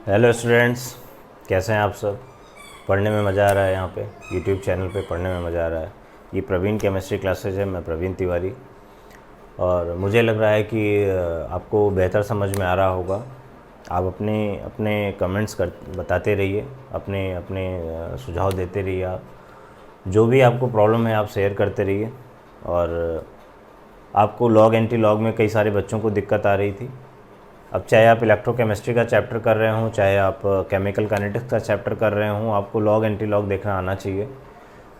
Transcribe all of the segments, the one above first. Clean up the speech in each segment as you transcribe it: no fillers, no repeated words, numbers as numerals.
Hello students, कैसे हैं आप सब। पढ़ने में मज़ा आ रहा है। यहाँ पे यूट्यूब चैनल पे पढ़ने में मज़ा आ रहा है। ये प्रवीण केमिस्ट्री क्लासेज है। मैं प्रवीण तिवारी, और मुझे लग रहा है कि आपको बेहतर समझ में आ रहा होगा। आप अपने अपने कमेंट्स कर बताते रहिए, अपने अपने सुझाव देते रहिए। आप जो भी आपको प्रॉब्लम है आप शेयर करते रहिए। और आपको लॉग एंटी लॉग में कई सारे बच्चों को दिक्कत आ रही थी। अब चाहे आप इलेक्ट्रोकेमिस्ट्री का चैप्टर कर रहे हों, चाहे आप केमिकल काइनेटिक्स का चैप्टर कर रहे हों, आपको लॉग एंटी लॉग देखना आना चाहिए।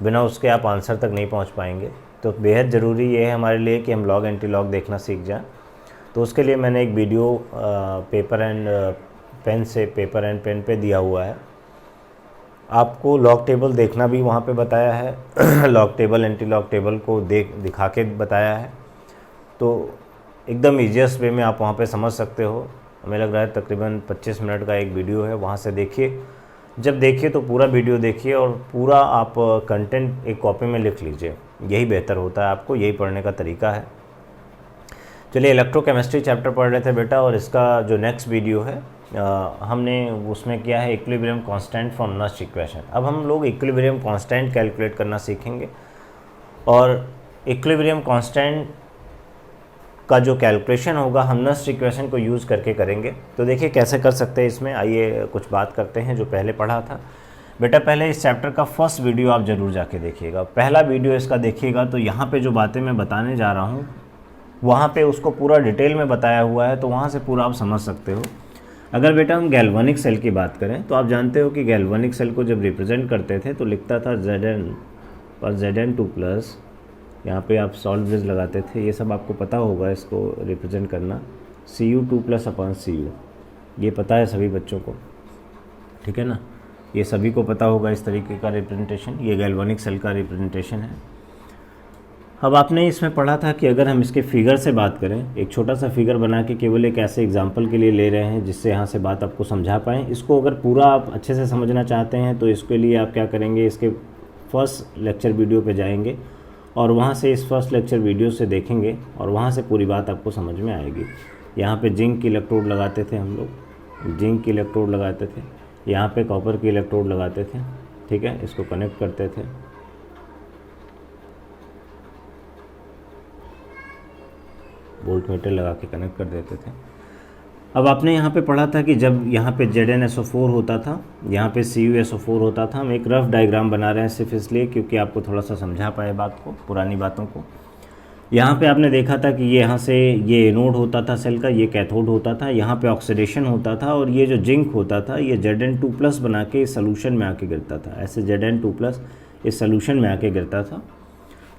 बिना उसके आप आंसर तक नहीं पहुंच पाएंगे। तो बेहद ज़रूरी ये है हमारे लिए कि हम लॉग एंटी लॉग देखना सीख जाएं। तो उसके लिए मैंने एक वीडियो पेपर एंड पेन पे दिया हुआ है। आपको लॉग टेबल देखना भी वहाँ पे बताया है log table anti log table को दिखा के बताया है। तो एकदम ईजीएस्ट वे में आप वहाँ पे समझ सकते हो। हमें लग रहा है तकरीबन 25 मिनट का एक वीडियो है, वहाँ से देखिए। जब देखिए तो पूरा वीडियो देखिए और पूरा आप कंटेंट एक कॉपी में लिख लीजिए। यही बेहतर होता है, आपको यही पढ़ने का तरीका है। चलिए, इलेक्ट्रोकेमिस्ट्री चैप्टर पढ़ रहे थे बेटा, और इसका जो नेक्स्ट वीडियो है हमने उसमें किया है equilibrium constant from Nernst equation. अब हम लोग इक्विलिब्रियम कांस्टेंट कैलकुलेट करना सीखेंगे, और इक्विलिब्रियम कांस्टेंट का जो कैलकुलेशन होगा हम नस्ट इक्वेशन को यूज़ करके करेंगे। तो देखिए कैसे कर सकते हैं इसमें। आइए कुछ बात करते हैं जो पहले पढ़ा था। बेटा पहले इस चैप्टर का फर्स्ट वीडियो आप ज़रूर जाके देखिएगा। पहला वीडियो इसका देखिएगा तो यहाँ पे जो बातें मैं बताने जा रहा हूँ वहाँ पे उसको पूरा डिटेल में बताया हुआ है, तो वहाँ से पूरा आप समझ सकते हो। अगर बेटा हम गैल्वेनिक सेल की बात करें तो आप जानते हो कि गैल्वेनिक सेल को जब रिप्रेजेंट करते थे तो लिखता था Zn और Zn2+। यहाँ पे आप सॉल्ट ब्रिज लगाते थे, ये सब आपको पता होगा इसको रिप्रेजेंट करना। Cu2+/Cu, ये पता है सभी बच्चों को, ठीक है ना। ये सभी को पता होगा इस तरीके का रिप्रेजेंटेशन। ये गैल्वेनिक सेल का रिप्रेजेंटेशन है। अब आपने इसमें पढ़ा था कि अगर हम इसके फिगर से बात करें, एक छोटा सा फिगर बना के केवल एक ऐसे एग्जाम्पल के लिए ले रहे हैं जिससे यहाँ से बात आपको समझा पाएँ। इसको अगर पूरा आप अच्छे से समझना चाहते हैं तो इसके लिए आप क्या करेंगे, इसके फर्स्ट लेक्चर वीडियो पे जाएंगे और वहाँ से इस फर्स्ट लेक्चर वीडियो से देखेंगे और वहाँ से पूरी बात आपको समझ में आएगी। यहाँ पे जिंक की इलेक्ट्रोड लगाते थे हम लोग, जिंक की इलेक्ट्रोड लगाते थे। यहाँ पे कॉपर की इलेक्ट्रोड लगाते थे, ठीक है। इसको कनेक्ट करते थे, वोल्ट मीटर लगा के कनेक्ट कर देते थे। अब आपने यहाँ पे पढ़ा था कि जब यहाँ पे ZnSO4 होता था, यहाँ पे CuSO4 होता था। हम एक रफ डायग्राम बना रहे हैं सिर्फ इसलिए क्योंकि आपको थोड़ा सा समझा पाए बात को, पुरानी बातों को। यहाँ पे आपने देखा था कि ये यहाँ से ये एनोड होता था सेल का, ये कैथोड होता था, यहाँ पे ऑक्सीडेशन होता था, और ये जो जिंक होता था ये Zn2+ बना के इस सोल्यूशन में आके गिरता था। ऐसे Zn2+ इस सोल्यूशन में आके गिरता था,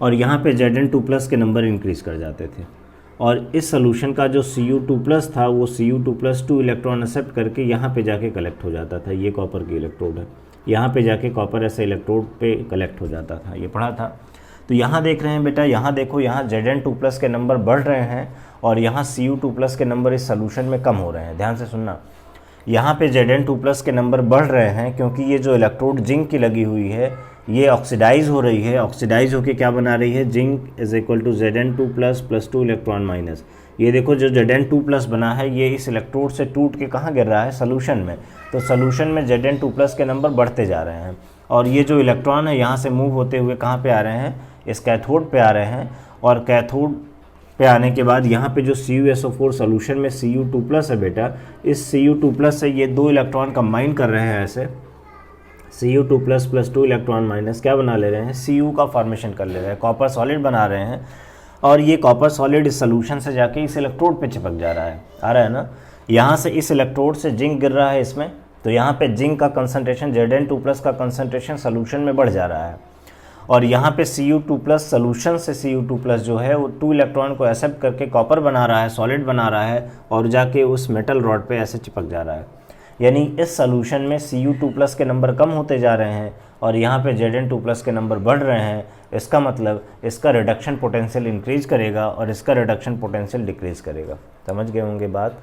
और यहाँ पे Zn2+ के नंबर इंक्रीज़ कर जाते थे। और इस सोल्यूशन का जो Cu2+ था वो Cu2+2 इलेक्ट्रॉन एक्सेप्ट करके यहाँ पे जाके कलेक्ट हो जाता था। ये कॉपर की इलेक्ट्रोड है, यहाँ पे जाके कॉपर ऐसे इलेक्ट्रोड पे कलेक्ट हो जाता था, ये पढ़ा था। तो यहाँ देख रहे हैं बेटा, यहाँ देखो, यहाँ Zn2+ के नंबर बढ़ रहे हैं और यहाँ Cu2+ के नंबर इस सोल्यूशन में कम हो रहे हैं। ध्यान से सुनना, यहाँ पे Zn2+ के नंबर बढ़ रहे हैं क्योंकि ये जो इलेक्ट्रोड जिंक की लगी हुई है ये ऑक्सीडाइज हो रही है। ऑक्सीडाइज होके क्या बना रही है, जिंक = Zn2++2 इलेक्ट्रॉन माइनस। ये देखो जो Zn2+ बना है ये इस इलेक्ट्रोड से टूट के कहाँ गिर रहा है, सोल्यूशन में। तो सोल्यूशन में Zn2+ के नंबर बढ़ते जा रहे हैं, और ये जो इलेक्ट्रॉन है यहाँ से मूव होते हुए कहाँ पे आ रहे हैं, इस कैथोड पे आ रहे हैं। और कैथोड पे आने के बाद यहाँ पे जो CuSO4 सोल्यूशन में Cu2+ है बेटा, इस Cu2+ से ये 2 इलेक्ट्रॉन कंबाइन कर रहे हैं। ऐसे Cu2++2 इलेक्ट्रॉन माइनस क्या बना ले रहे हैं, Cu का फॉर्मेशन कर ले रहे हैं, कॉपर सॉलिड बना रहे हैं। और ये कॉपर सॉलिड इस सोल्यूशन से जाके इस इलेक्ट्रोड पे चिपक जा रहा है, आ रहा है ना। यहाँ से इस इलेक्ट्रोड से जिंक गिर रहा है इसमें, तो यहाँ पे जिंक का कंसनट्रेशन, Zn2+ का कंसनट्रेशन सोल्यूशन में बढ़ जा रहा है। और यहाँ पे Cu2+ सोल्यूशन से Cu2+ जो है वो 2 इलेक्ट्रॉन को एक्सेप्ट करके कॉपर बना रहा है, सॉलिड बना रहा है, और जाके उस मेटल रॉड पे ऐसे चिपक जा रहा है। यानी इस सोल्यूशन में Cu2+ के नंबर कम होते जा रहे हैं और यहाँ पे Zn2+ के नंबर बढ़ रहे हैं। इसका मतलब इसका रिडक्शन पोटेंशियल इंक्रीज करेगा और इसका रिडक्शन पोटेंशियल डिक्रीज करेगा। समझ गए होंगे बात।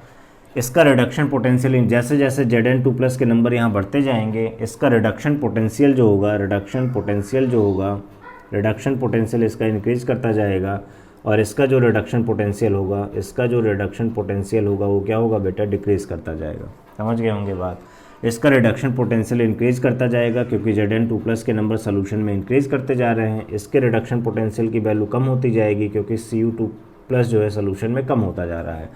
इसका रिडक्शन पोटेंशियल, जैसे जैसे Zn2+ के नंबर यहाँ बढ़ते जाएंगे इसका रिडक्शन पोटेंशियल जो होगा, रिडक्शन पोटेंशियल इसका इंक्रीज करता जाएगा। और इसका जो रिडक्शन पोटेंशियल होगा, इसका जो रिडक्शन पोटेंशियल होगा वो क्या होगा बेटा, डिक्रीज़ करता जाएगा। समझ गए होंगे बात। इसका रिडक्शन पोटेंशियल इंक्रीज़ करता जाएगा क्योंकि Zn2+ के नंबर सोल्यूशन में इंक्रीज़ करते जा रहे हैं। इसके रिडक्शन पोटेंशियल की वैल्यू कम होती जाएगी क्योंकि Cu2+ जो है सोल्यूशन में कम होता जा रहा है।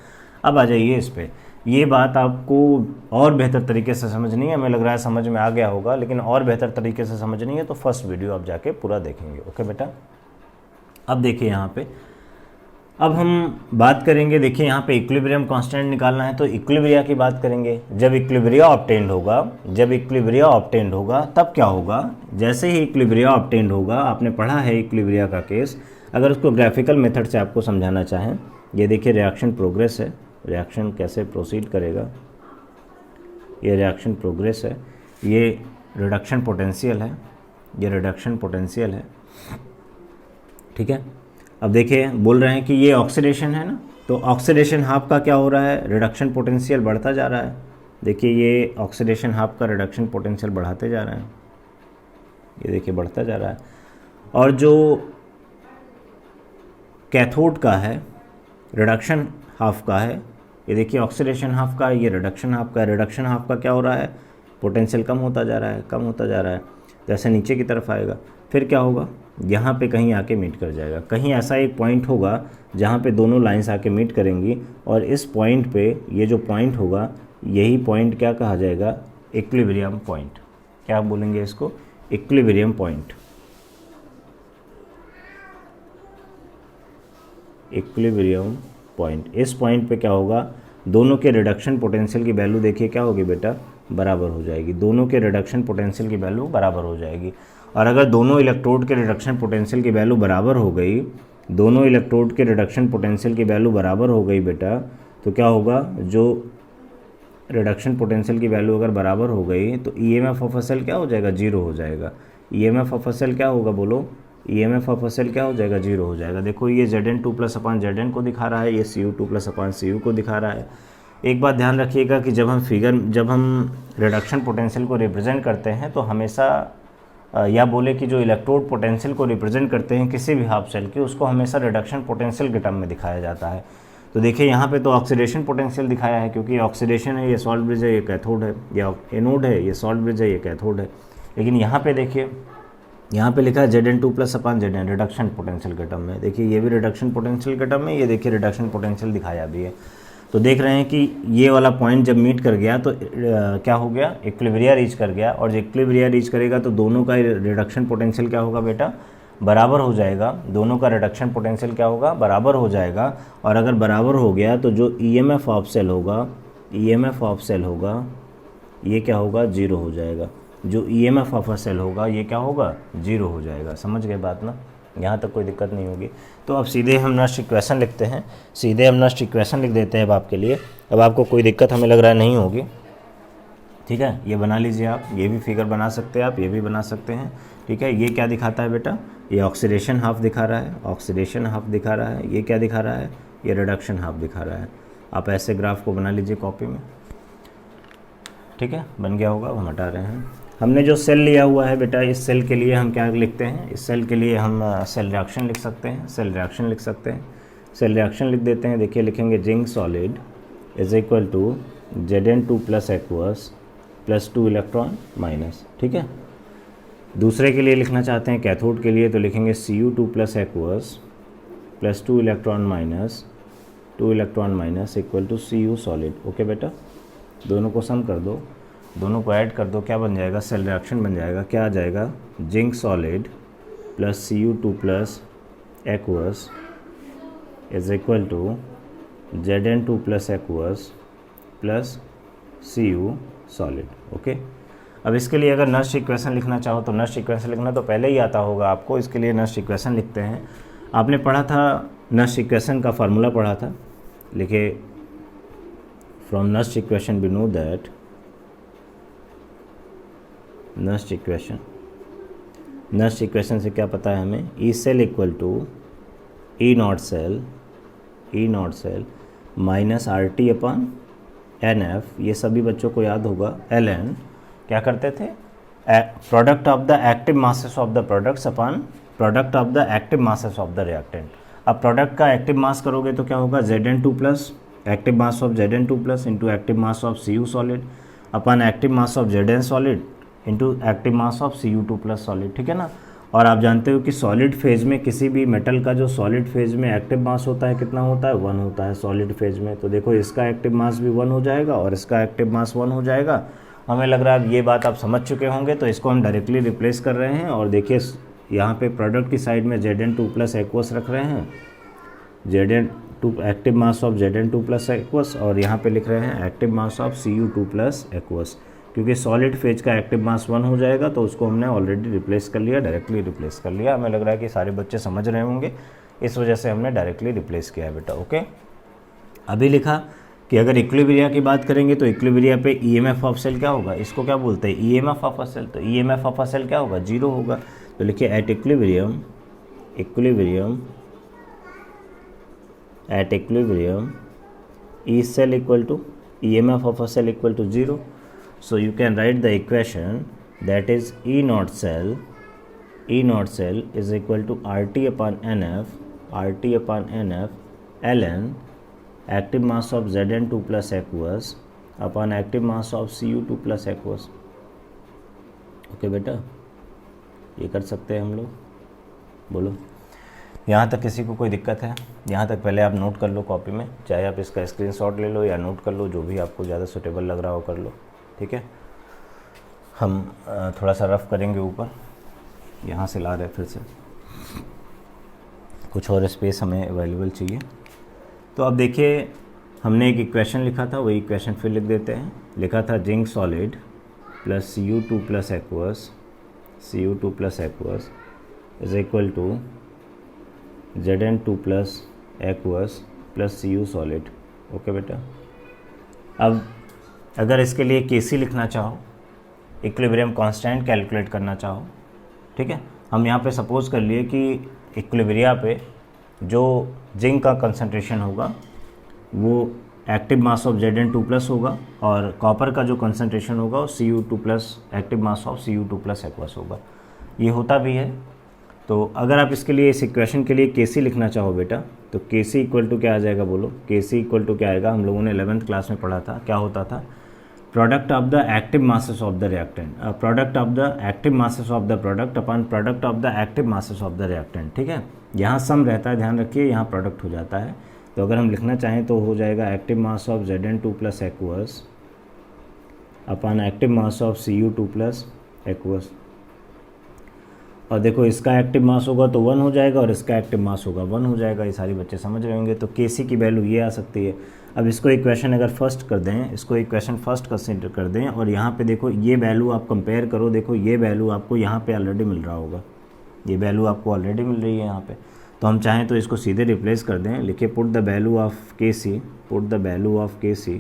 अब आ जाइए इस पर। ये बात आपको और बेहतर तरीके से समझनी है, हमें लग रहा है समझ में आ गया होगा, लेकिन और बेहतर तरीके से समझनी है तो फर्स्ट वीडियो आप जाके पूरा देखेंगे। ओके बेटा। अब देखिए यहाँ पे, अब हम बात करेंगे, देखिए यहाँ पे इक्विलिब्रियम कांस्टेंट निकालना है तो इक्विलिब्रिया की बात करेंगे। जब इक्विलिब्रिया ऑब्टेन्ड होगा, जब इक्विलिब्रिया ऑब्टेन्ड होगा तब क्या होगा, जैसे ही इक्विलिब्रिया ऑब्टेन्ड होगा, आपने पढ़ा है इक्विलिब्रिया का केस, अगर उसको ग्राफिकल मेथड से आपको समझाना चाहें, ये देखिए रिएक्शन प्रोग्रेस है, रिएक्शन कैसे प्रोसीड करेगा, ये रिएक्शन प्रोग्रेस है, ये रिडक्शन पोटेंशियल है, ये रिडक्शन पोटेंशियल है, ठीक है। अब देखिए बोल रहे हैं कि ये ऑक्सीडेशन है ना, तो ऑक्सीडेशन हाफ का क्या हो रहा है, रिडक्शन पोटेंशियल बढ़ता जा रहा है। देखिए ये ऑक्सीडेशन हाफ का रिडक्शन पोटेंशियल बढ़ाते जा रहे हैं, ये देखिए बढ़ता जा रहा है। और जो कैथोड का है रिडक्शन हाफ का है, ये देखिए ऑक्सीडेशन हाफ का है, ये रिडक्शन हाफ का है। रिडक्शन हाफ का क्या हो रहा है, पोटेंशियल कम होता जा रहा है, कम होता जा रहा है, जैसे नीचे की तरफ आएगा फिर क्या होगा, यहाँ पे कहीं आके मीट कर जाएगा। कहीं ऐसा एक पॉइंट होगा जहाँ पे दोनों लाइंस आके मीट करेंगी और इस पॉइंट पे ये जो पॉइंट होगा यही पॉइंट क्या कहा जाएगा, इक्विलिब्रियम पॉइंट। क्या आप बोलेंगे इसको, इक्विलिब्रियम पॉइंट। इक्विलिब्रियम पॉइंट, इस पॉइंट पे क्या होगा, दोनों के रिडक्शन पोटेंशियल की वैल्यू देखिए क्या होगी बेटा, बराबर हो जाएगी। दोनों के रिडक्शन पोटेंशियल की वैल्यू बराबर हो जाएगी। और अगर दोनों इलेक्ट्रोड के रिडक्शन पोटेंशियल की वैल्यू बराबर हो गई, दोनों इलेक्ट्रोड के रिडक्शन पोटेंशियल की वैल्यू बराबर हो गई बेटा, तो क्या होगा, जो रिडक्शन पोटेंशियल की वैल्यू अगर बराबर हो गई तो ईएमएफ ऑफ सेल क्या हो जाएगा, जीरो हो जाएगा। ईएमएफ ऑफ सेल क्या होगा, बोलो, ईएमएफ ऑफ सेल क्या हो जाएगा, जीरो हो जाएगा। देखो ये Zn2+/Zn को दिखा रहा है, ये Cu2+/Cu को दिखा रहा है। एक बात ध्यान रखिएगा कि जब हम रिडक्शन पोटेंशियल को रिप्रेजेंट करते हैं तो हमेशा या बोले कि जो इलेक्ट्रोड पोटेंशियल को रिप्रेजेंट करते हैं किसी भी हाफ सेल की, उसको हमेशा रिडक्शन पोटेंशियल के टर्म में दिखाया जाता है। तो देखिए यहाँ पे तो ऑक्सीडेशन पोटेंशियल दिखाया है क्योंकि ऑक्सीडेशन है, ये सॉल्ट ब्रिज है, ये कैथोड है, या एनोड है, ये सॉल्ट ब्रिज है, ये कैथोड है। लेकिन यहाँ पे देखिए, यहाँ पे लिखा है Zn2+/Zn रिडक्शन पोटेंशियल के टर्म में। देखिए ये भी रिडक्शन पोटेंशियल के टर्म में, ये देखिए रिडक्शन पोटेंशियल दिखाया भी है। तो देख रहे हैं कि ये वाला पॉइंट जब मीट कर गया तो क्या हो गया, इक्विलिब्रिया रीच कर गया। और जब इक्विलिब्रिया रीच करेगा तो दोनों का रिडक्शन पोटेंशियल क्या होगा बेटा, बराबर हो जाएगा। दोनों का रिडक्शन पोटेंशियल क्या होगा, बराबर हो जाएगा। और अगर बराबर हो गया तो जो ईएमएफ ऑफ सेल होगा, ईएमएफ ऑफ सेल होगा, ये क्या होगा, जीरो हो जाएगा। जो ईएमएफ ऑफ सेल होगा ये क्या होगा, जीरो हो जाएगा। समझ गए बात ना, यहाँ तक कोई दिक्कत नहीं होगी। तो अब सीधे हम नस्ट इक्वेशन लिखते हैं, सीधे हम नस्ट इक्वेशन लिख देते हैं अब आपके लिए। अब आपको कोई दिक्कत हमें लग रहा है नहीं होगी, ठीक है। ये बना लीजिए आप, ये भी फिगर बना सकते हैं आप, ये भी बना सकते हैं, ठीक है। ये क्या दिखाता है बेटा, ये ऑक्सीडेशन हाफ दिखा रहा है, ऑक्सीडेशन हाफ दिखा रहा है। ये क्या दिखा रहा है, ये रिडक्शन हाफ दिखा रहा है। आप ऐसे ग्राफ को बना लीजिए कॉपी में, ठीक है, बन गया होगा। अब हम हटा रहे हैं। हमने जो सेल लिया हुआ है बेटा, इस सेल के लिए हम क्या लिखते हैं, इस सेल के लिए हम सेल रिएक्शन लिख सकते हैं, सेल रिएक्शन लिख सकते हैं। सेल रिएक्शन लिख देते हैं। देखिए लिखेंगे zinc solid is equal to Zn2+ aqueous plus 2 electron minus, ठीक है। दूसरे के लिए लिखना चाहते हैं कैथोड के लिए, तो लिखेंगे Cu2+ aqueous plus 2 electron minus 2 electron minus equal to Cu solid. Okay बेटा, दोनों को सम कर दो, दोनों को ऐड कर दो, क्या बन जाएगा, सेल रिएक्शन बन जाएगा। क्या आ जाएगा, zinc solid plus Cu2+ aqueous is equal to Zn2+ aqueous plus Cu solid. Okay, अब इसके लिए अगर नस्ट इक्वेशन लिखना चाहो तो नस्ट इक्वेशन लिखना तो पहले ही आता होगा आपको। इसके लिए नस्ट इक्वेशन लिखते हैं। आपने पढ़ा था नस्ट इक्वेशन का फार्मूला पढ़ा था, लिखे from Nernst equation we know that Nernst equation से क्या पता है हमें, E cell equal to E not cell minus RT upon NF। ये सभी बच्चों को याद होगा। Ln क्या करते थे, product of the active masses of the products upon product of the active masses of the reactant. अब प्रोडक्ट का एक्टिव मास करोगे तो क्या होगा, Zn2 plus active mass of Zn2 plus into active mass of Cu solid upon active mass of Zn solid into active mass of Cu2 plus solid, ठीक है ना। और आप जानते हो कि सॉलिड फेज में किसी भी मेटल का जो सॉलिड फेज में एक्टिव मास होता है कितना होता है, 1 होता है सॉलिड फेज में। तो देखो इसका एक्टिव मास भी 1 हो जाएगा और इसका एक्टिव मास 1 हो जाएगा। हमें लग रहा है अब ये बात आप समझ चुके होंगे, तो इसको हम डायरेक्टली रिप्लेस कर रहे हैं। और देखिए यहाँ पे प्रोडक्ट की साइड में Zn2 प्लस एक्वस रख रहे हैं, Zn2 active mass of Zn2 plus aqueous, और यहाँ पे लिख रहे हैं active mass of Cu2 plus aqueous. क्योंकि सॉलिड फेज का एक्टिव मास 1 हो जाएगा तो उसको हमने ऑलरेडी रिप्लेस कर लिया, डायरेक्टली रिप्लेस कर लिया। हमें लग रहा है कि सारे बच्चे समझ रहे होंगे, इस वजह से हमने डायरेक्टली रिप्लेस किया है बेटा। ओके, अभी लिखा कि अगर इक्विलिब्रिया की बात करेंगे तो इक्विलिब्रिया पे ईएमएफ ऑफ सेल क्या होगा, इसको क्या बोलते हैं, ईएमएफ ऑफ अ सेल। तो ईएमएफ ऑफ अ सेल क्या होगा, 0 होगा। तो लिखिए at equilibrium E cell equal to EMF of a cell equal to 0. So you can write the equation that is E naught cell is equal to RT upon NF ln active mass of Zn2 plus aqueous upon active mass of Cu2 plus aqueous. Okay बेटा, ये कर सकते हैं हम लोग, बोलो यहाँ तक किसी को कोई दिक्कत है? यहाँ तक पहले आप नोट कर लो कॉपी में, चाहे आप इसका स्क्रीनशॉट ले लो या नोट कर लो, जो भी आपको ज़्यादा सूटेबल लग रहा हो कर लो, ठीक है। हम थोड़ा सा रफ करेंगे ऊपर, यहाँ से ला रहे फिर से, कुछ और स्पेस हमें अवेलेबल चाहिए। तो अब देखिए हमने एक इक्वेशन लिखा था, वही इक्वेशन फिर लिख देते हैं। लिखा था zinc solid plus Cu2 plus aqueous is equal to Zn2 plus aqueous plus Cu solid. Okay बेटा, अब अगर इसके लिए Kc लिखना चाहो, इक्विलिब्रियम कांस्टेंट कैलकुलेट करना चाहो, ठीक है, हम यहाँ पे सपोज कर लिए कि इक्विलिब्रिया पे जो जिंक का कंसंट्रेशन होगा वो active mass of Zn2 plus होगा और कॉपर का जो कंसंट्रेशन होगा वो Cu2 plus active mass of Cu2 plus aqueous होगा। ये होता भी है। तो अगर आप इसके लिए इस इक्वेशन के लिए Kc लिखना चाहो बेटा, तो Kc इक्वल टू क्या आ जाएगा, बोलो Kc इक्वल टू क्या आएगा, हम लोगों ने 11th क्लास में पढ़ा था, क्या होता था, product of the active masses of the reactant, product of the active masses of the product upon product of the active masses of the reactant, ठीक है। यहाँ सम रहता है, ध्यान रखिए, यहाँ प्रोडक्ट हो जाता है। तो अगर हम लिखना चाहें तो हो जाएगा active mass of Zn2 plus aqueous upon active mass of Cu2 plus aqueous. और देखो इसका एक्टिव मास होगा तो 1 हो जाएगा और इसका एक्टिव मास होगा 1 हो जाएगा। ये सारी बच्चे समझ रहे होंगे। तो Kc की वैल्यू ये आ सकती है। अब इसको इक्वेशन अगर फर्स्ट कर दें, इसको इक्वेशन फर्स्ट कंसीडर कर दें और यहाँ पे देखो ये वैल्यू आप कंपेयर करो, देखो ये वैल्यू आपको यहाँ पे ऑलरेडी मिल रहा होगा, ये वैल्यू आपको ऑलरेडी मिल रही है यहाँ पे। तो हम चाहें तो इसको सीधे रिप्लेस कर दें, लिखिए put the value of Kc, put the value of Kc,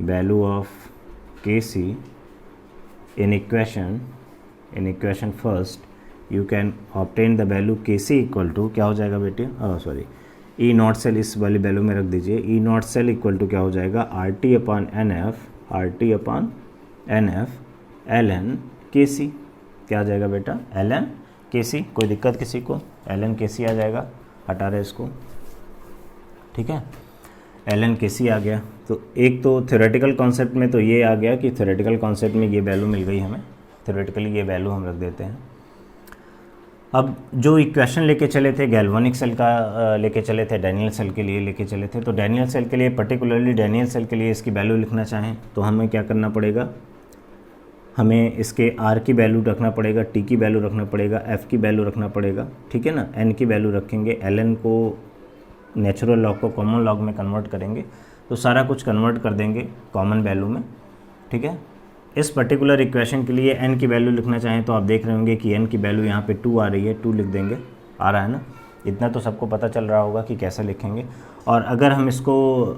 value of Kc in equation first you can obtain the value Kc equal to क्या हो जाएगा बेटे, सॉरी ई नॉट सेल इस वाली वैल्यू में रख दीजिए। ई नॉट सेल इक्वल टू क्या हो जाएगा, RT upon NF ln Kc, क्या आ जाएगा बेटा, ln Kc। कोई दिक्कत किसी को, ln Kc आ जाएगा, हटा रहे इसको, ठीक है, ln Kc आ गया। तो एक तो थ्योरेटिकल कॉन्सेप्ट में तो ये आ गया कि थ्योरेटिकल कॉन्सेप्ट में ये वैल्यू मिल गई हमें, थ्योरेटिकली ये वैल्यू हम रख देते हैं। अब जो इक्वेशन लेके चले थे गैल्वानिक सेल का लेके चले थे, डैनियल सेल के लिए लेके चले थे, तो डैनियल सेल के लिए पर्टिकुलरली डैनियल सेल के लिए इसकी वैल्यू लिखना चाहें तो हमें क्या करना पड़ेगा, हमें इसके R की वैल्यू रखना पड़ेगा, T की वैल्यू रखना पड़ेगा, F की वैल्यू रखना पड़ेगा, ठीक है ना, N की वैल्यू रखेंगे, Ln को नेचुरल लॉग को कॉमन लॉग में कन्वर्ट करेंगे, तो सारा कुछ कन्वर्ट कर देंगे कॉमन वैल्यू में, ठीक है। इस पर्टिकुलर इक्वेशन के लिए n की वैल्यू लिखना चाहें तो आप देख रहे होंगे कि n की वैल्यू यहाँ पे 2 आ रही है, 2 लिख देंगे, आ रहा है ना, इतना तो सबको पता चल रहा होगा कि कैसे लिखेंगे। और अगर हम इसको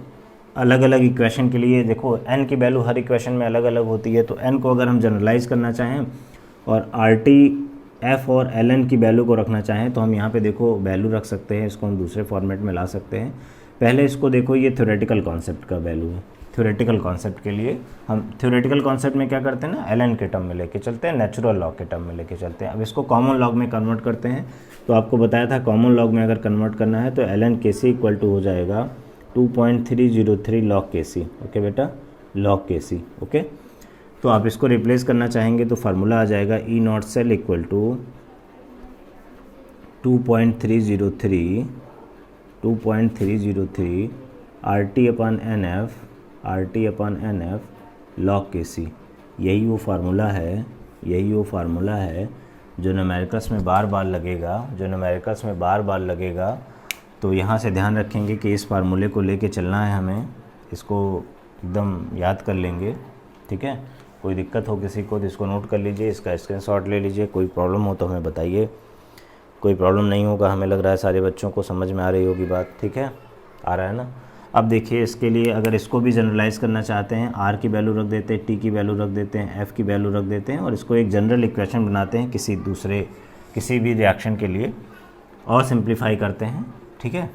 अलग अलग इक्वेशन के लिए, देखो n की वैल्यू हर इक्वेशन में अलग अलग होती है, तो n को अगर हम जनरलाइज करना चाहें और RT F और Ln की वैल्यू को रखना चाहें तो हम यहाँ पे देखो वैल्यू रख सकते हैं, इसको हम दूसरे फॉर्मेट में ला सकते हैं। पहले इसको देखो, ये थ्योरेटिकल कॉन्सेप्ट का वैल्यू है। थ्योरेटिकल कॉन्सेप्ट के लिए हम थ्योरेटिकल कॉन्सेप्ट में क्या करते हैं ना, एलन के टर्म में लेके चलते हैं, नेचुरल लॉग के टर्म में लेके चलते हैं। अब इसको कॉमन लॉग में कन्वर्ट करते हैं। तो आपको बताया था कॉमन लॉग में अगर कन्वर्ट करना है तो एलन के सी इक्वल टू हो जाएगा 2.303 लॉग के सी। ओके बेटा, लॉग के सी। ओके, तो आप इसको रिप्लेस करना चाहेंगे तो फार्मूला आ जाएगा E not cell equal to 2.303 RT upon NF log K C. यही वो फार्मूला है, जो न्यूमेरिकल्स में बार बार लगेगा। तो यहाँ से ध्यान रखेंगे कि इस फार्मूले को लेके चलना है हमें, इसको एकदम याद कर लेंगे। ठीक है, कोई दिक्कत हो किसी को तो इसको नोट कर लीजिए, इसका स्क्रीनशॉट ले लीजिए। कोई प्रॉब्लम हो तो हमें बताइए, कोई प्रॉब्लम नहीं होगा। हमें लग रहा है सारे बच्चों को समझ में आ रही होगी बात। ठीक है, आ रहा है ना। अब देखिए, इसके लिए अगर इसको भी जनरलाइज़ करना चाहते हैं, आर की वैल्यू रख देते हैं, टी की वैल्यू रख देते हैं, एफ़ की वैल्यू रख देते हैं और इसको एक जनरल इक्वेशन बनाते हैं किसी भी रिएक्शन के लिए और सिंप्लीफाई करते हैं। ठीक है,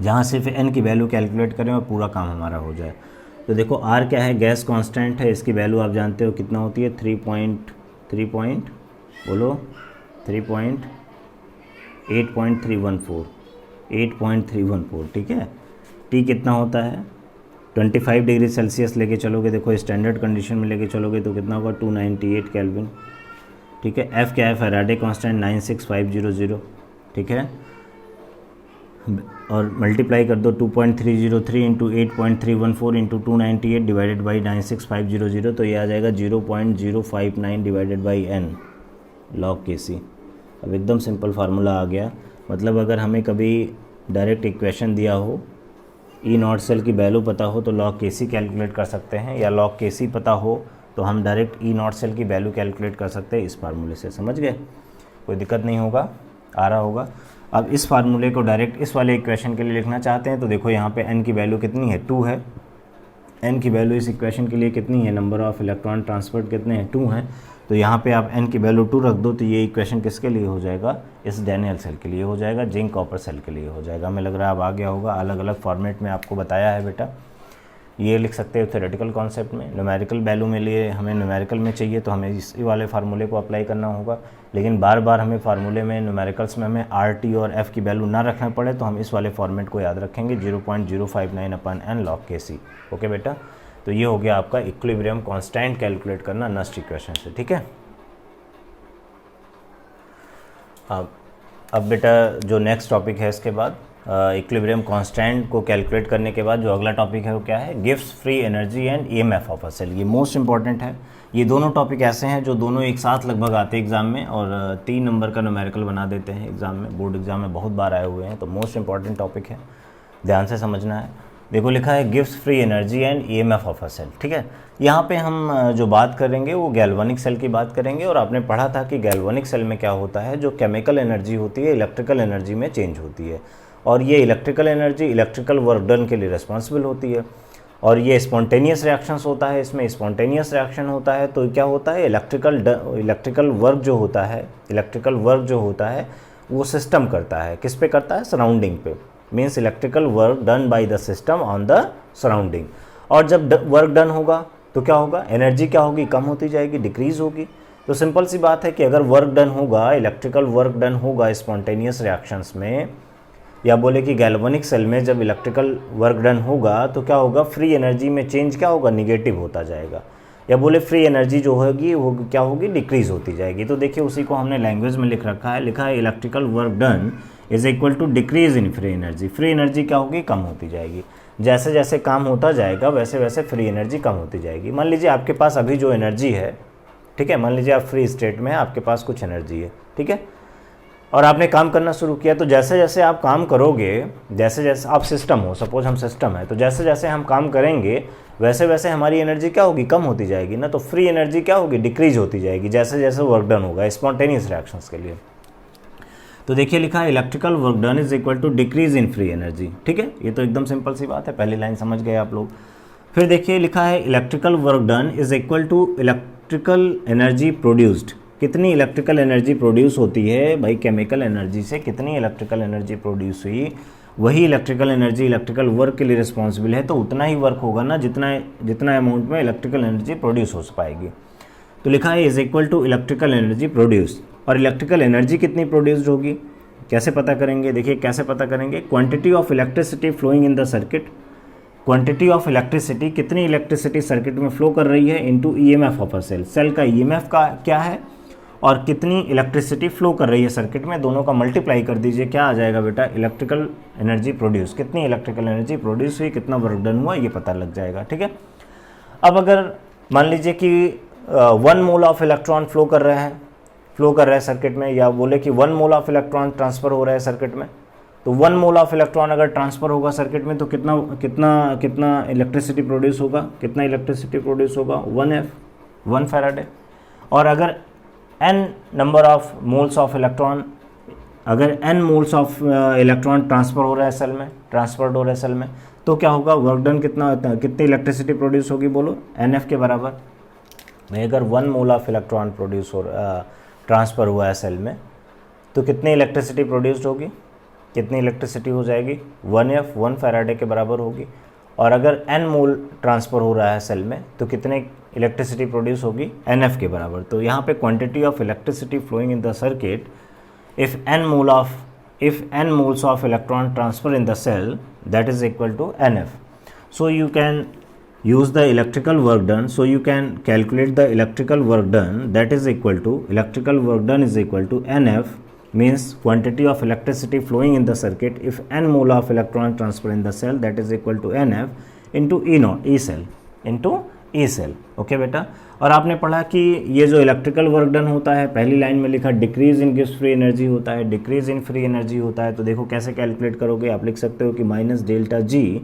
जहाँ सिर्फ एन की वैल्यू कैलकुलेट करें और पूरा काम हमारा हो जाए। तो देखो आर क्या है, गैस कांस्टेंट है, इसकी वैल्यू आप जानते हो कितना होती है, 8.314। ठीक है, टी कितना होता है, 25 डिग्री सेल्सियस लेके चलोगे, देखो स्टैंडर्ड कंडीशन में लेके चलोगे तो कितना होगा, 298 केल्विन। ठीक है, एफ़ क्या है, फैराडे कांस्टेंट 96500। ठीक है, और मल्टीप्लाई कर दो 2.303 इंटू 8.314 इंटू 298 डिवाइडेड बाई 96500, तो ये आ जाएगा 0.059 divided by N log K सी। अब एकदम सिंपल फार्मूला आ गया। मतलब अगर हमें कभी डायरेक्ट इक्वेशन दिया हो, ई नॉट सेल की वैल्यू पता हो तो लॉग के सी कैलकुलेट कर सकते हैं, या लॉग के सी पता हो तो हम डायरेक्ट ई नॉट सेल की वैल्यू कैलकुलेट कर सकते हैं इस फार्मूले से। समझ गए, कोई दिक्कत नहीं होगा, आ रहा होगा। अब इस फार्मूले को डायरेक्ट इस वाले इक्वेशन के लिए लिखना चाहते हैं तो देखो यहाँ पे n की वैल्यू कितनी है, 2 है। n की वैल्यू इस इक्वेशन के लिए कितनी है, नंबर ऑफ इलेक्ट्रॉन ट्रांसफर्ड कितने हैं, 2 हैं। तो यहाँ पे आप n की वैल्यू 2 रख दो तो ये इक्वेशन किसके लिए हो जाएगा, इस डैनियल सेल के लिए हो जाएगा, जिंक कॉपर सेल के लिए हो जाएगा। हमें लग रहा है अब आ गया होगा। अलग अलग फॉर्मेट में आपको बताया है बेटा, ये लिख सकते हो थ्योरेटिकल कॉन्सेप्ट में। न्यूमेरिकल वैल्यू में लिए हमें न्यूमेरिकल में चाहिए तो हमें इसी वाले फार्मूले को अप्लाई करना होगा। लेकिन बार बार हमें फार्मूले में न्यूमेरिकल्स में हमें आर टी और एफ़ की वैल्यू ना रखना पड़े तो हम इस वाले फॉर्मेट को याद रखेंगे, 0.059 अपन एन लॉग के सी। ओके बेटा, तो ये हो गया आपका इक्विलिब्रियम कांस्टेंट कैलकुलेट करना नस्ट इक्वेशन से। ठीक है, अब बेटा जो नेक्स्ट टॉपिक है इसके बाद इक्विलिब्रियम कांस्टेंट को कैलकुलेट करने के बाद जो अगला टॉपिक है वो क्या है, गिव्स free energy and EMF of a cell. ये मोस्ट इंपॉर्टेंट है। ये दोनों टॉपिक ऐसे हैं जो दोनों एक साथ लगभग आते हैं एग्जाम में और 3 नंबर का न्यूमेरिकल बना देते हैं एग्जाम में, बोर्ड एग्जाम में बहुत बार आए हुए हैं। तो मोस्ट इंपॉर्टेंट टॉपिक है, ध्यान से समझना है। देखो लिखा है गिव्स free energy and EMF of a cell. ठीक है, यहाँ पे हम जो बात करेंगे वो गैल्वेनिक सेल की बात करेंगे। और आपने पढ़ा था कि गैल्वेनिक सेल में क्या होता है, जो केमिकल एनर्जी होती है इलेक्ट्रिकल एनर्जी में चेंज होती है और ये electrical energy electrical work done के लिए रिस्पॉन्सिबल होती है। और ये स्पॉन्टेनियस रिएक्शंस होता है, इसमें स्पॉन्टेनियस रिएक्शन होता है तो क्या होता है, इलेक्ट्रिकल वर्क जो होता है वो सिस्टम करता है, किस पे करता है, सराउंडिंग पे। Means electrical work done by the system on the surrounding. और जब वर्क डन होगा तो क्या होगा, एनर्जी क्या होगी, कम होती जाएगी, डिक्रीज होगी। तो सिंपल सी बात है कि अगर वर्क डन होगा, इलेक्ट्रिकल वर्क डन होगा स्पॉन्टेनियस रिएक्शंस में, या बोले कि गैल्वेनिक सेल में जब इलेक्ट्रिकल वर्क डन होगा तो क्या होगा, फ्री एनर्जी में चेंज क्या होगा, निगेटिव होता जाएगा। या बोले फ्री एनर्जी जो होगी वो क्या होगी, डिक्रीज होती जाएगी। तो देखिए उसी को हमने लैंग्वेज में लिख रखा है, लिखा है electrical work done is equal to decrease in free energy. Free energy क्या होगी, कम होती जाएगी। जैसे जैसे काम होता जाएगा वैसे वैसे फ्री एनर्जी कम होती जाएगी। मान लीजिए आपके पास अभी जो एनर्जी है, ठीक है, मान लीजिए आप फ्री स्टेट में हैं, आपके पास कुछ एनर्जी है, ठीक है, और आपने काम करना शुरू किया। तो जैसे जैसे आप काम करोगे, जैसे जैसे आप सिस्टम हो, सपोज हम सिस्टम है, तो जैसे जैसे हम काम करेंगे वैसे वैसे हमारी एनर्जी क्या होगी, कम होती जाएगी ना। तो फ्री एनर्जी क्या होगी, डिक्रीज होती जाएगी जैसे जैसे वर्क डन होगा स्पॉन्टेनियस रिएक्शंस के लिए। तो देखिए लिखा है electrical work done is equal to decrease in free energy. ठीक है, ये तो एकदम सिंपल सी बात है, पहली लाइन समझ गए आप लोग। फिर देखिए लिखा है electrical work done is equal to electrical energy produced. कितनी इलेक्ट्रिकल एनर्जी प्रोड्यूस होती है भाई, केमिकल एनर्जी से कितनी इलेक्ट्रिकल एनर्जी प्रोड्यूस हुई वही इलेक्ट्रिकल एनर्जी इलेक्ट्रिकल वर्क के लिए रिस्पॉन्सिबल है, तो उतना ही वर्क होगा ना जितना अमाउंट में इलेक्ट्रिकल एनर्जी प्रोड्यूस हो पाएगी। तो लिखा है is equal to electrical energy produce. और इलेक्ट्रिकल एनर्जी कितनी प्रोड्यूस्ड होगी, कैसे पता करेंगे, देखिए कैसे पता करेंगे। Quantity of electricity flowing in the circuit, quantity of electricity, कितनी इलेक्ट्रिसिटी सर्किट में फ्लो कर रही है, into EMF of a cell, cell का ईएमएफ का क्या है और कितनी इलेक्ट्रिसिटी फ्लो कर रही है सर्किट में, दोनों का मल्टीप्लाई कर दीजिए, क्या आ जाएगा बेटा, इलेक्ट्रिकल एनर्जी प्रोड्यूस, कितनी इलेक्ट्रिकल एनर्जी प्रोड्यूस हुई, कितना वर्क डन हुआ, ये पता लग जाएगा। ठीक है, अब अगर मान लीजिए कि 1 मोल ऑफ इलेक्ट्रॉन फ्लो कर रहे हैं सर्किट में, या बोले कि 1 मोल ऑफ इलेक्ट्रॉन ट्रांसफ़र हो रहा है सर्किट में, तो 1 मोल ऑफ इलेक्ट्रॉन अगर ट्रांसफ़र होगा सर्किट में तो कितना कितना कितना इलेक्ट्रिसिटी प्रोड्यूस होगा, कितना इलेक्ट्रिसिटी प्रोड्यूस होगा, 1 फैराडे। और अगर n number of moles of electron, अगर n moles of electron transfer हो रहा है ट्रांसफर्ड हो रहा है सेल में, तो क्या होगा, वर्क डन कितनी इलेक्ट्रिसिटी प्रोड्यूस होगी, बोलो NF के बराबर। भाई अगर 1 मोल ऑफ इलेक्ट्रॉन ट्रांसफ़र हुआ है सेल में, तो कितनी इलेक्ट्रिसिटी प्रोड्यूस्ड होगी, कितनी इलेक्ट्रिसिटी हो जाएगी, 1F 1 फैराडे के बराबर होगी। और अगर n मोल ट्रांसफ़र हो रहा है सेल में, तो कितने इलेक्ट्रिसिटी प्रोड्यूस होगी, NF के बराबर। तो यहाँ पे quantity of electricity flowing in the circuit, if n moles of electron transfer in the cell, that is equal to NF. So you can use the electrical work done, so you can calculate the electrical work done, that is equal to, electrical work done is equal to NF, means quantity of electricity flowing in the circuit if n mole of electron transfer in the cell, that is equal to NF into E cell into E cell। Okay बेटा, और आपने पढ़ा कि ये जो electrical work done होता है, पहली लाइन में लिखा decrease in gives free energy होता है, डिक्रीज इन फ्री एनर्जी होता है। तो देखो कैसे कैलकुलेट करोगे, आप लिख सकते हो कि माइनस डेल्टा जी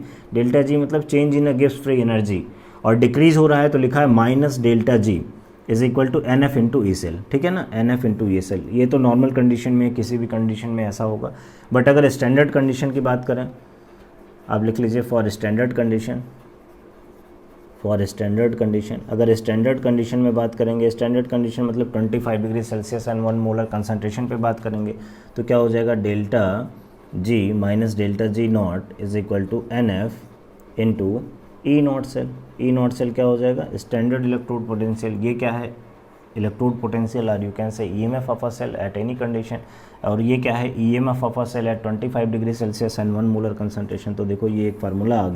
मतलब चेंज इन अ गिव्स फ्री एनर्जी, और डिक्रीज हो रहा है तो लिखा है minus delta G is equal to NF into E cell. ठीक है ना, NF इंटू ई सेल। ये तो नॉर्मल कंडीशन में, किसी भी कंडीशन में ऐसा होगा, बट अगर स्टैंडर्ड कंडीशन की बात करें, आप लिख लीजिए फॉर स्टैंडर्ड कंडीशन, अगर स्टैंडर्ड कंडीशन में बात करेंगे, स्टैंडर्ड कंडीशन मतलब 25 degree celsius and 1 molar concentration पे बात करेंगे, तो क्या हो जाएगा, delta G minus delta G naught is equal to NF into E not cell क्या हो जाएगा, स्टैंडर्ड इलेक्ट्रोड पोटेंशियल। ये क्या है, इलेक्ट्रोड पोटेंशियल, और you can say EMF of a cell at any condition. और ये क्या है, EMF of a cell at 25 degree celsius and 1 molar concentration. तो देखो ये एक फार्मूला आ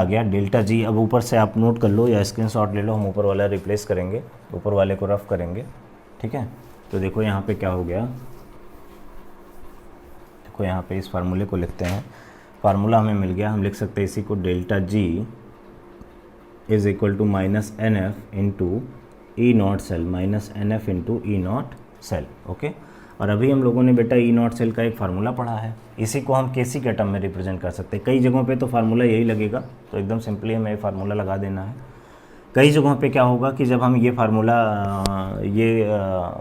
गया, डेल्टा जी। अब ऊपर से आप नोट कर लो या स्क्रीनशॉट ले लो, हम ऊपर वाला रिप्लेस करेंगे, ऊपर वाले को रफ करेंगे। ठीक है, तो देखो यहाँ पे क्या हो गया, देखो यहाँ पे इस फार्मूले को लिखते हैं, फार्मूला हमें मिल गया, हम लिख सकते हैं इसी को, delta G is equal to minus NF into E not cell, minus NF into E not cell. Okay, और अभी हम लोगों ने बेटा ई नॉट सेल का एक फार्मूला पढ़ा है, इसी को हम केसी के टर्म में रिप्रेजेंट कर सकते हैं। कई जगहों पे तो फार्मूला यही लगेगा, तो एकदम सिंपली हमें फार्मूला लगा देना है। कई जगहों पे क्या होगा कि जब हम ये फार्मूला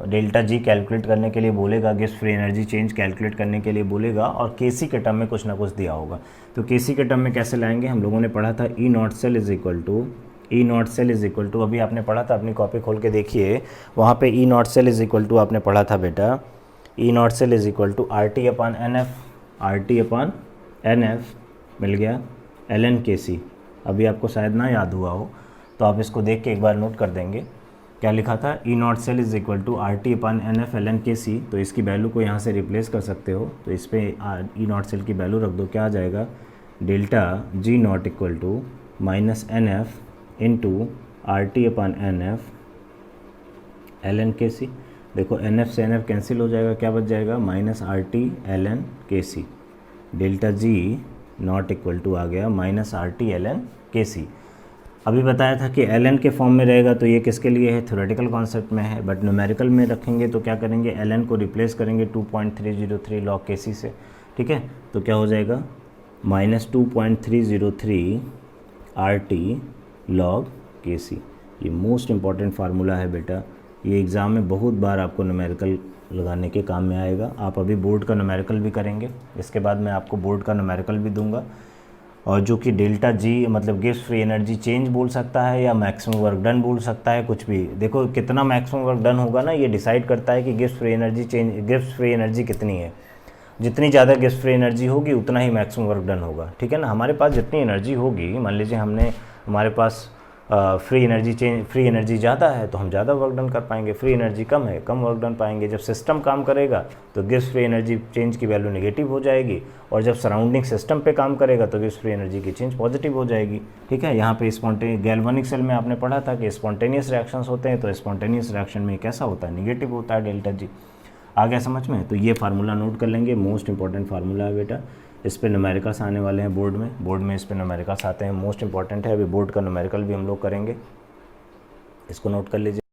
डेल्टा जी कैलकुलेट करने के लिए बोलेगा, gives free energy change calculate करने के लिए बोलेगा, और केसी के टर्म में कुछ ना कुछ दिया होगा। तो केसी के टर्म में कैसे लाएंगे, हम लोगों ने पढ़ा था E not cell is equal to, अभी आपने पढ़ा था, अपनी कॉपी खोल के देखिए, वहाँ पे E not cell is equal to आपने पढ़ा था बेटा, E not cell is equal to RT upon NF मिल गया ln KC। अभी आपको शायद ना याद हुआ हो, तो आप इसको देख के एक बार नोट कर देंगे, क्या लिखा था, E not cell is equal to RT upon NF ln KC। तो इसकी वैल्यू को यहाँ से रिप्लेस कर सकते हो, तो इस पर ई नॉट सेल की वैल्यू रख दो, क्या आ जाएगा, delta G naught equal to minus NF into RT upon NF ln KC। देखो NF से NF कैंसिल हो जाएगा, क्या बच जाएगा, minus RT ln KC, delta G naught equal to आ गया माइनस RT ln KC। अभी बताया था कि ln के फॉर्म में रहेगा, तो ये किसके लिए है, थ्योरेटिकल कॉन्सेप्ट में है, बट न्यूमेरिकल में रखेंगे तो क्या करेंगे, ln को रिप्लेस करेंगे 2.303 log KC से। ठीक है, तो क्या हो जाएगा, माइनस 2.303 RT log KC। ये मोस्ट इम्पॉर्टेंट फार्मूला है बेटा, ये एग्ज़ाम में बहुत बार आपको न्यूमेरिकल लगाने के काम में आएगा। आप अभी बोर्ड का न्यूमेरिकल भी करेंगे, इसके बाद मैं आपको बोर्ड का न्यूमेरिकल भी दूंगा, और जो कि डेल्टा जी मतलब गिव्स फ्री एनर्जी चेंज बोल सकता है या मैक्सिमम वर्क डन बोल सकता है, कुछ भी। देखो कितना मैक्सिमम वर्क डन होगा ना, ये डिसाइड करता है कि गिव्स फ्री एनर्जी कितनी है। जितनी ज़्यादा गैस फ्री एनर्जी होगी उतना ही मैक्सिमम वर्क डन होगा, ठीक है ना। हमारे पास जितनी एनर्जी होगी, मान लीजिए हमारे पास फ्री एनर्जी ज़्यादा है तो हम ज़्यादा वर्क डन कर पाएंगे, फ्री एनर्जी कम है कम वर्क डन पाएंगे। जब सिस्टम काम करेगा तो गैस फ्री एनर्जी चेंज की वैल्यू नेगेटिव हो जाएगी, और जब सराउंडिंग सिस्टम पे काम करेगा तो गैस फ्री एनर्जी की चेंज पॉजिटिव हो जाएगी, ठीक है। यहाँ पे गैल्वेनिक सेल में आपने पढ़ा था कि स्पॉन्टेनियस रिएक्शंस होते हैं, तो स्पॉन्टेनियस रिएक्शन में कैसा होता है, निगेटिव होता है डेल्टा जी। आ गया समझ में। तो ये फार्मूला नोट कर लेंगे, मोस्ट इंपॉर्टेंट फार्मूला है बेटा। इस पे न्यूमेरिकल्स आने वाले हैं बोर्ड में इस पे न्यूमेरिकल्स आते हैं, मोस्ट इंपॉर्टेंट है। अभी बोर्ड का न्यूमेरिकल भी हम लोग करेंगे, इसको नोट कर लीजिए।